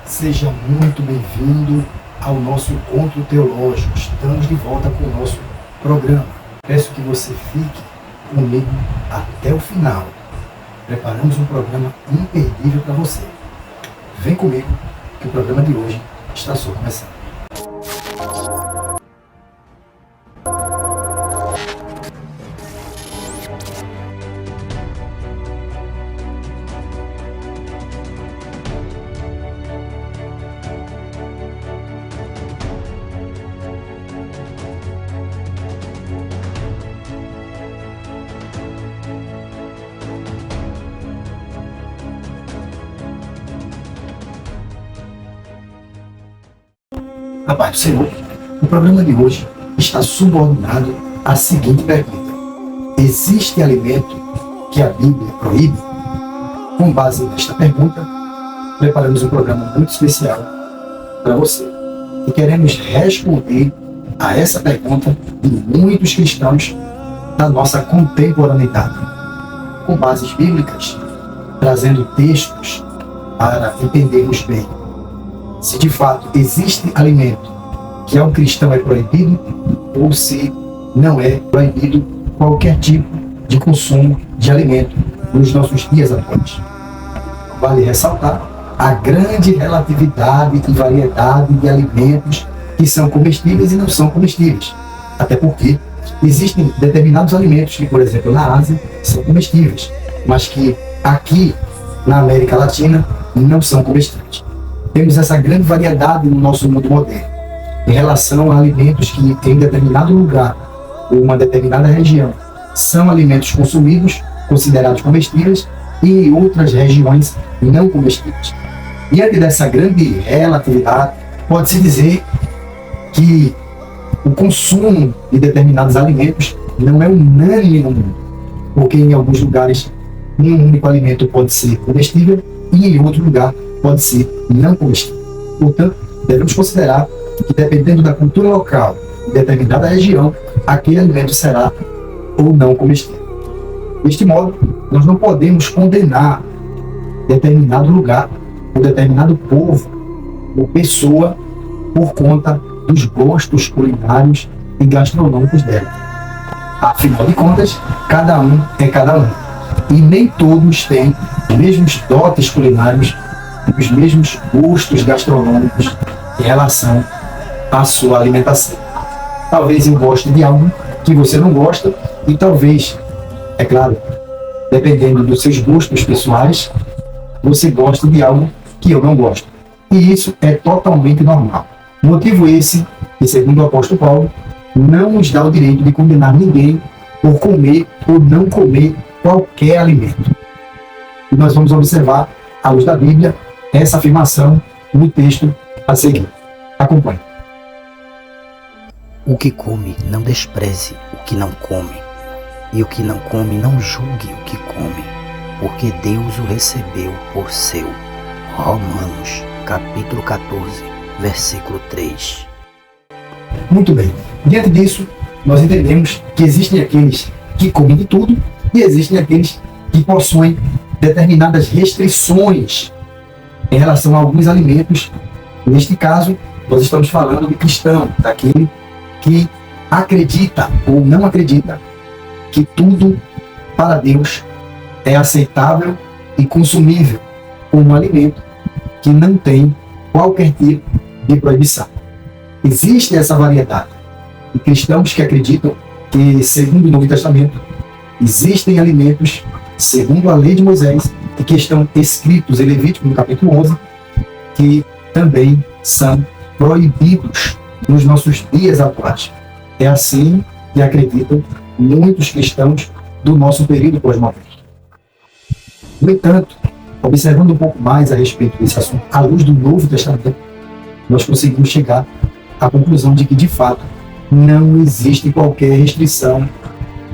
Seja muito bem-vindo ao nosso encontro teológico. Estamos de volta com o nosso programa. Peço que você fique comigo até o final. Preparamos um programa imperdível para você. Vem comigo que o programa de hoje está só começando. A paz do Senhor, o programa de hoje está subordinado à seguinte pergunta: existe alimento que a Bíblia proíbe? Com base nesta pergunta, preparamos um programa muito especial para você. E queremos responder a essa pergunta de muitos cristãos da nossa contemporaneidade, com bases bíblicas, trazendo textos para entendermos bem se de fato existe alimento que ao cristão é proibido ou se não é proibido qualquer tipo de consumo de alimento nos nossos dias atuais. Vale ressaltar a grande relatividade e variedade de alimentos que são comestíveis e não são comestíveis. Até porque existem determinados alimentos que, por exemplo, na Ásia são comestíveis, mas que aqui na América Latina não são comestíveis. Temos essa grande variedade no nosso mundo moderno, em relação a alimentos que em determinado lugar ou uma determinada região são alimentos consumidos, considerados comestíveis, e em outras regiões não comestíveis. Diante dessa grande relatividade, pode-se dizer que o consumo de determinados alimentos não é unânime no mundo, porque em alguns lugares um único alimento pode ser comestível e em outro lugar pode ser não comestível. Portanto, devemos considerar que, dependendo da cultura local em determinada região, aquele alimento será ou não comestível. Deste modo, nós não podemos condenar determinado lugar, ou determinado povo, ou pessoa, por conta dos gostos culinários e gastronômicos dela. Afinal de contas, cada um é cada um. E nem todos têm os mesmos dotes culinários, os mesmos gostos gastronômicos em relação à sua alimentação. Talvez eu goste de algo que você não gosta, e talvez, é claro, dependendo dos seus gostos pessoais, você goste de algo que eu não gosto. E isso é totalmente normal. Motivo esse que, segundo o apóstolo Paulo, não nos dá o direito de condenar ninguém por comer ou não comer qualquer alimento. E nós vamos observar, à luz da Bíblia, essa afirmação no texto a seguir. Acompanhe. O que come, não despreze o que não come, e o que não come, não julgue o que come, porque Deus o recebeu por seu. Romanos, capítulo 14, versículo 3. Muito bem. Diante disso, nós entendemos que existem aqueles que comem de tudo e existem aqueles que possuem determinadas restrições em relação a alguns alimentos. Neste caso, nós estamos falando de cristão, daquele que acredita ou não acredita que tudo para Deus é aceitável e consumível como um alimento que não tem qualquer tipo de proibição. Existe essa variedade de cristãos que acreditam que, segundo o Novo Testamento, existem alimentos, segundo a lei de Moisés, e que estão escritos em Levítico, no capítulo 11, que também são proibidos nos nossos dias atuais. É assim que acreditam muitos cristãos do nosso período pós-moderno. No entanto, observando um pouco mais a respeito desse assunto, à luz do Novo Testamento, nós conseguimos chegar à conclusão de que, de fato, não existe qualquer restrição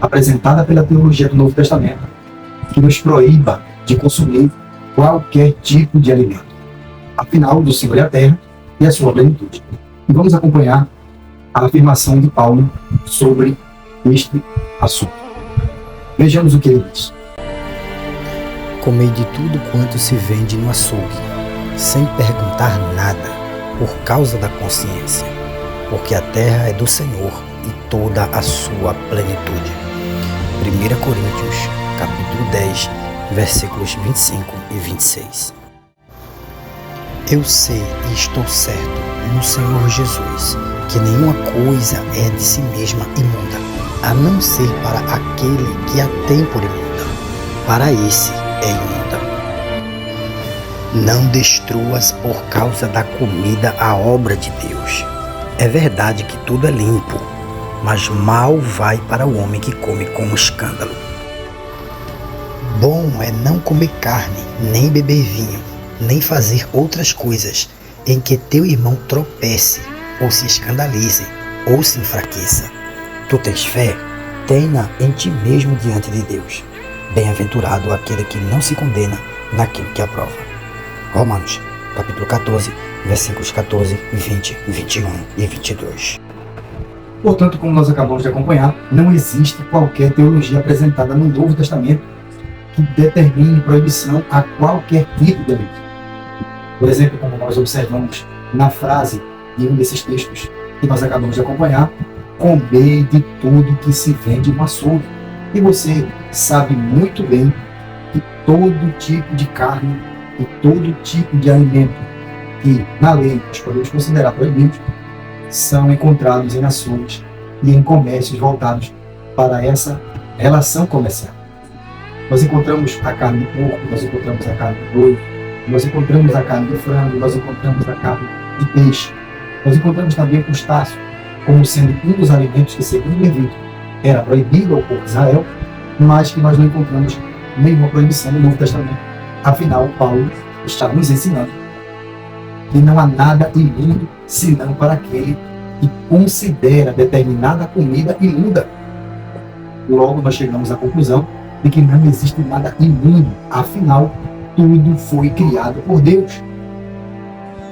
apresentada pela teologia do Novo Testamento que nos proíba de consumir qualquer tipo de alimento. Afinal, do Senhor é a terra e a sua plenitude. E vamos acompanhar a afirmação de Paulo sobre este assunto. Vejamos o que ele diz. Comei de tudo quanto se vende no açougue, sem perguntar nada, por causa da consciência, porque a terra é do Senhor e toda a sua plenitude. 1 Coríntios, capítulo 10, versículos 25 e 26. Eu sei e estou certo no Senhor Jesus que nenhuma coisa é de si mesma imunda, a não ser para aquele que a tem por imunda. Para esse é imunda. Não destruas por causa da comida a obra de Deus. É verdade que tudo é limpo, mas mal vai para o homem que come com escândalo. Bom é não comer carne, nem beber vinho, nem fazer outras coisas em que teu irmão tropece, ou se escandalize, ou se enfraqueça. Tu tens fé? Tenha em ti mesmo diante de Deus. Bem-aventurado aquele que não se condena naquilo que aprova. Romanos, capítulo 14, versículos 14, 20, 21 e 22. Portanto, como nós acabamos de acompanhar, não existe qualquer teologia apresentada no Novo Testamento que determine proibição a qualquer tipo de delito. Por exemplo, como nós observamos na frase de um desses textos que nós acabamos de acompanhar, comei de tudo que se vende no açougue. E você sabe muito bem que todo tipo de carne e todo tipo de alimento que na lei nós podemos considerar proibidos são encontrados em açougues e em comércios voltados para essa relação comercial. Nós encontramos a carne de porco, nós encontramos a carne de boi, nós encontramos a carne de frango, nós encontramos a carne de peixe. Nós encontramos também o crustáceo como sendo um dos alimentos que, segundo Levítico, era proibido ao povo de Israel, mas que nós não encontramos nenhuma proibição no Novo Testamento. Afinal, Paulo está nos ensinando que não há nada imundo senão para aquele que considera determinada comida imunda. Logo, nós chegamos à conclusão de que não existe nada imundo. Afinal, tudo foi criado por Deus.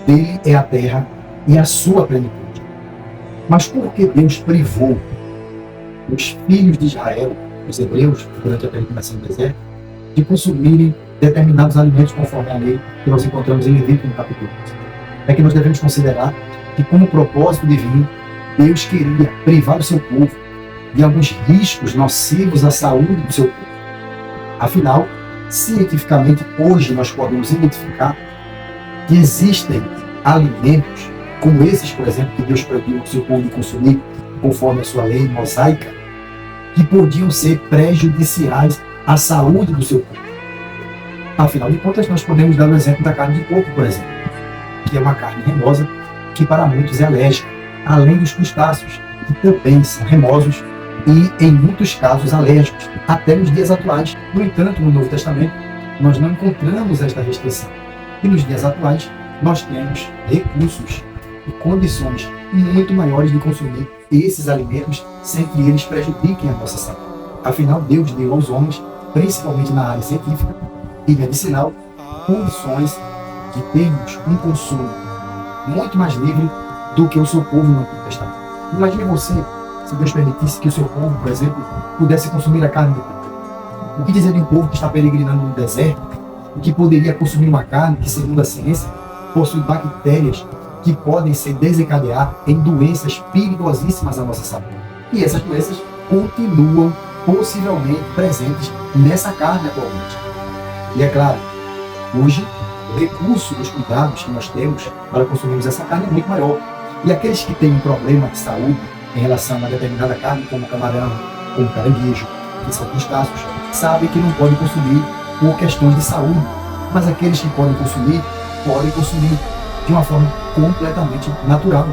Dele é a terra e a sua plenitude. Mas por que Deus privou os filhos de Israel, os hebreus, durante a peregrinação no deserto, de consumirem determinados alimentos conforme a lei que nós encontramos em Levítico no capítulo 11? É que nós devemos considerar que, como propósito divino, Deus queria privar o seu povo de alguns riscos nocivos à saúde do seu povo. Afinal, cientificamente, hoje nós podemos identificar que existem alimentos, como esses, por exemplo, que Deus proibiu ao seu povo de consumir, conforme a sua lei mosaica, que podiam ser prejudiciais à saúde do seu povo. Afinal de contas, nós podemos dar o exemplo da carne de porco, por exemplo, que é uma carne remosa, que para muitos é alérgica, além dos crustáceos, que também são remosos e, em muitos casos, alérgicos, até nos dias atuais. No entanto, no Novo Testamento, nós não encontramos esta restrição. E nos dias atuais, nós temos recursos e condições muito maiores de consumir esses alimentos sem que eles prejudiquem a nossa saúde. Afinal, Deus deu aos homens, principalmente na área científica e medicinal, condições de termos um consumo muito mais livre do que o seu povo no Antigo Testamento. Imagine você, se Deus permitisse que o seu povo, por exemplo, pudesse consumir a carne de porco. O que dizer de um povo que está peregrinando no deserto e que poderia consumir uma carne que, segundo a ciência, possui bactérias que podem se desencadear em doenças perigosíssimas à nossa saúde? E essas doenças continuam possivelmente presentes nessa carne atualmente. E é claro, hoje, o recurso dos cuidados que nós temos para consumirmos essa carne é muito maior. E aqueles que têm um problema de saúde em relação a determinada carne, como camarão, como caranguejo, que são crustáceos, sabem que não podem consumir por questões de saúde. Mas aqueles que podem consumir de uma forma completamente natural.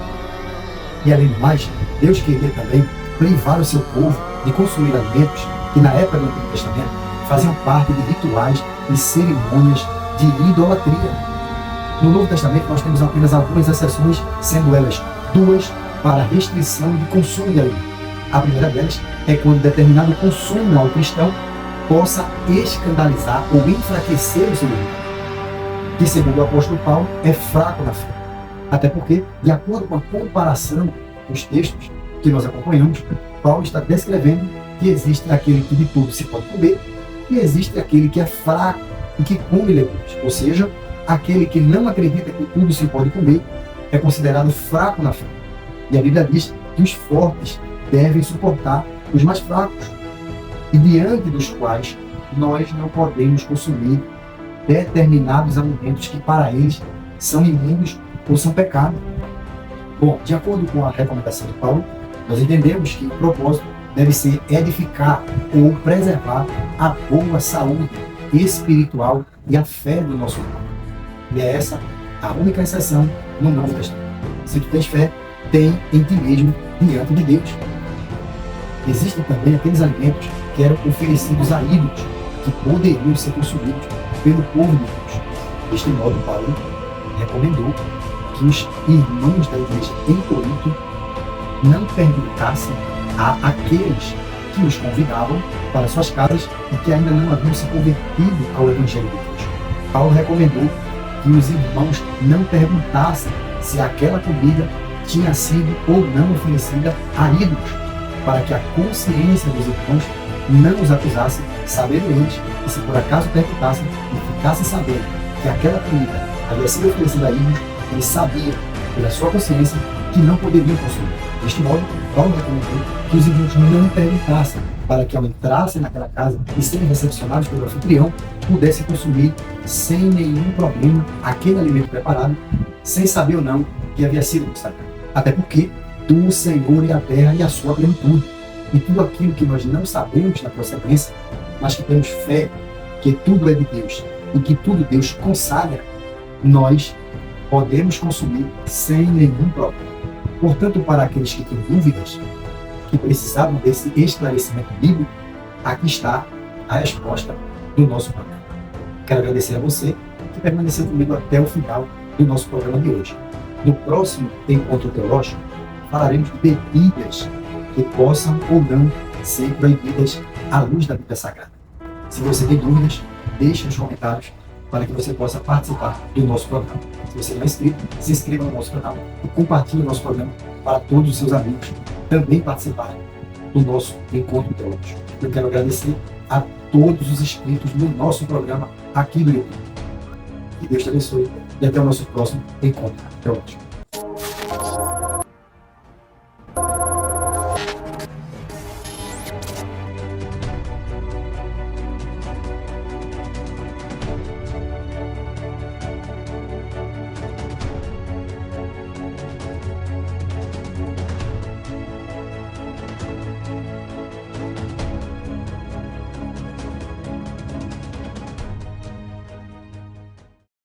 E além do mais, Deus queria também privar o seu povo de consumir alimentos que na época do Antigo Testamento faziam parte de rituais e cerimônias de idolatria. No Novo Testamento nós temos apenas algumas exceções, sendo elas duas para restrição de consumo de alimentos. A primeira delas é quando determinado consumo ao cristão possa escandalizar ou enfraquecer o seu irmão, que, segundo o apóstolo Paulo, é fraco na fé. Até porque, de acordo com a comparação dos textos que nós acompanhamos, Paulo está descrevendo que existe aquele que de tudo se pode comer e existe aquele que é fraco e que come legumes, ou seja, aquele que não acredita que tudo se pode comer é considerado fraco na fé. E a Bíblia diz que os fortes devem suportar os mais fracos, e diante dos quais nós não podemos consumir determinados alimentos que para eles são imundos ou são pecado. Bom, de acordo com a recomendação de Paulo, nós entendemos que o propósito deve ser edificar ou preservar a boa saúde espiritual e a fé do nosso corpo. E é essa a única exceção no Novo Testamento. Se tu tens fé, tem em ti mesmo diante de Deus. Existem também aqueles alimentos que eram oferecidos a ídolos, que poderiam ser consumidos pelo povo de Deus. Deste modo, Paulo recomendou que os irmãos da igreja em Corinto não perguntassem a aqueles que os convidavam para suas casas e que ainda não haviam se convertido ao Evangelho de Deus. Paulo recomendou que os irmãos não perguntassem se aquela comida tinha sido ou não oferecida a ídolos, para que a consciência dos irmãos não os acusasse, sabendo eles que, se por acaso perguntassem e ficassem sabendo que aquela comida havia sido oferecida a ídolos, eles sabiam, pela sua consciência, que não poderiam consumir. Deste modo, Paulo recomendou que os irmãos não perguntassem, para que ao entrassem naquela casa e serem recepcionados pelo anfitrião, pudessem consumir sem nenhum problema aquele alimento preparado, sem saber ou não que havia sido consagrado. Até porque tu, Senhor, e a terra e a sua plenitude, e tudo aquilo que nós não sabemos na procedência, mas que temos fé que tudo é de Deus e que tudo Deus consagra, nós podemos consumir sem nenhum problema. Portanto, para aqueles que têm dúvidas, que precisavam desse esclarecimento bíblico, aqui está a resposta do nosso programa. Quero agradecer a você que permaneceu comigo até o final do nosso programa de hoje. No próximo Encontro Teológico, falaremos de bebidas que possam ou não ser proibidas à luz da Bíblia Sagrada. Se você tem dúvidas, deixe nos comentários para que você possa participar do nosso programa. Se você não é inscrito, se inscreva no nosso canal e compartilhe o nosso programa para todos os seus amigos também participarem do nosso Encontro Teológico. Eu quero agradecer a todos os inscritos no nosso programa aqui do YouTube. Que Deus te abençoe e até o nosso próximo Encontro Teológico.